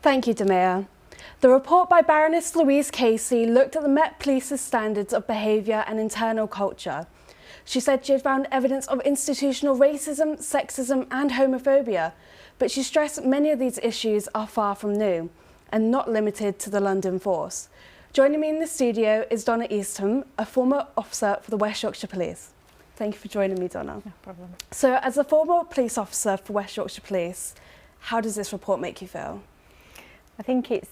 Thank you, Demea. The report by Baroness Louise Casey looked at the Met Police's standards of behaviour and internal culture. She said she had found evidence of institutional racism, sexism and homophobia, but she stressed many of these issues are far from new and not limited to the London force. Joining me in the studio is Donna Eastham, a former officer for the West Yorkshire Police. Thank you for joining me, Donna. No problem. So, as a former police officer for West Yorkshire Police, how does this report make you feel? I think it's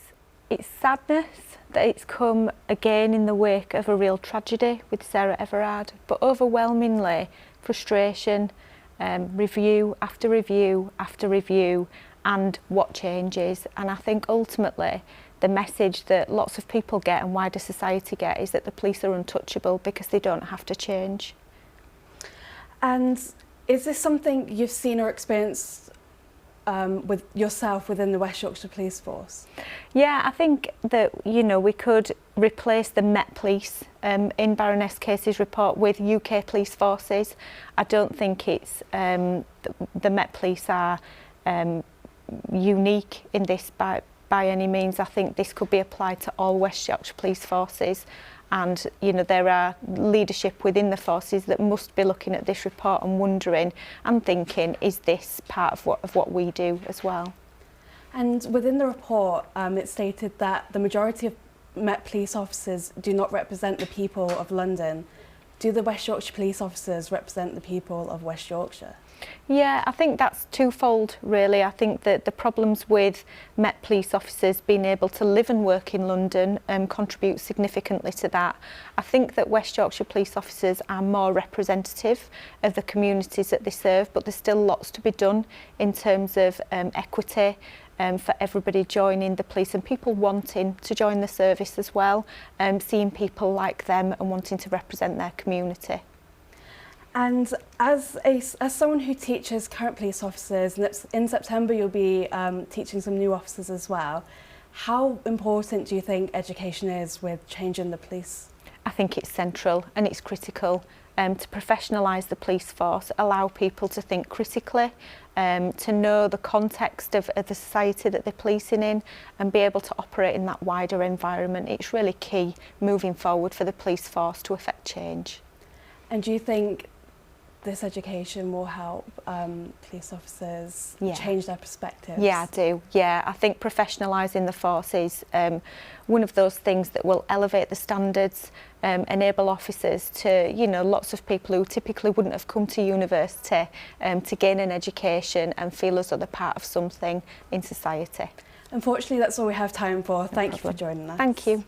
sadness that it's come again in the wake of a real tragedy with Sarah Everard, but overwhelmingly frustration, review after review after review, and what changes. And I think ultimately the message that lots of people get and wider society get is that the police are untouchable because they don't have to change. And is this something you've seen or experienced with yourself within the West Yorkshire Police Force? Yeah, I think that, you know, we could replace the Met Police in Baroness Casey's report with UK police forces. I don't think it's the Met Police are unique in this by any means. I think this could be applied to all West Yorkshire Police forces. And, you know, there are leadership within the forces that must be looking at this report and wondering and thinking, is this part of what we do as well? And within the report, it stated that the majority of Met Police officers do not represent the people of London. Do the West Yorkshire Police officers represent the people of West Yorkshire? Yeah, I think that's twofold really. I think that the problems with Met Police officers being able to live and work in London contribute significantly to that. I think that West Yorkshire Police officers are more representative of the communities that they serve, but there's still lots to be done in terms of equity for everybody joining the police and people wanting to join the service as well, seeing people like them and wanting to represent their community. And as someone who teaches current police officers, and in September you'll be teaching some new officers as well, how important do you think education is with changing the police? I think it's central and it's critical to professionalise the police force, allow people to think critically, to know the context of the society that they're policing in and be able to operate in that wider environment. It's really key moving forward for the police force to effect change. And do you think this education will help police officers change their perspectives? Yeah, I do. Yeah, I think professionalising the force is one of those things that will elevate the standards, enable officers to, you know, lots of people who typically wouldn't have come to university to gain an education and feel as though they're part of something in society. Unfortunately, that's all we have time for. Thank you for joining us. Thank you.